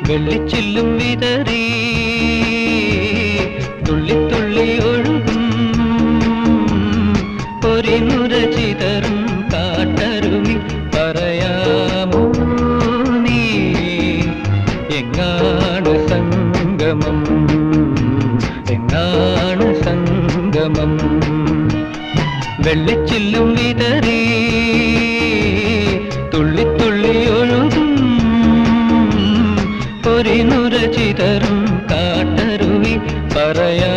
വെള്ളിച്ചില്ലും വിതറി തുള്ളി തുള്ളി ഒഴുകും പൊരിനുര ചിതറും കാട്ടരുവി പറയാമോ നീ എങ്ങാണ് സംഗമം എങ്ങാണ് സംഗമം വെള്ളിച്ചില്ലും വിതറി തുള്ളി തുള്ളി ഒഴുകും പൊരിനുര ചിതറും കാട്ടരുവി പറയാ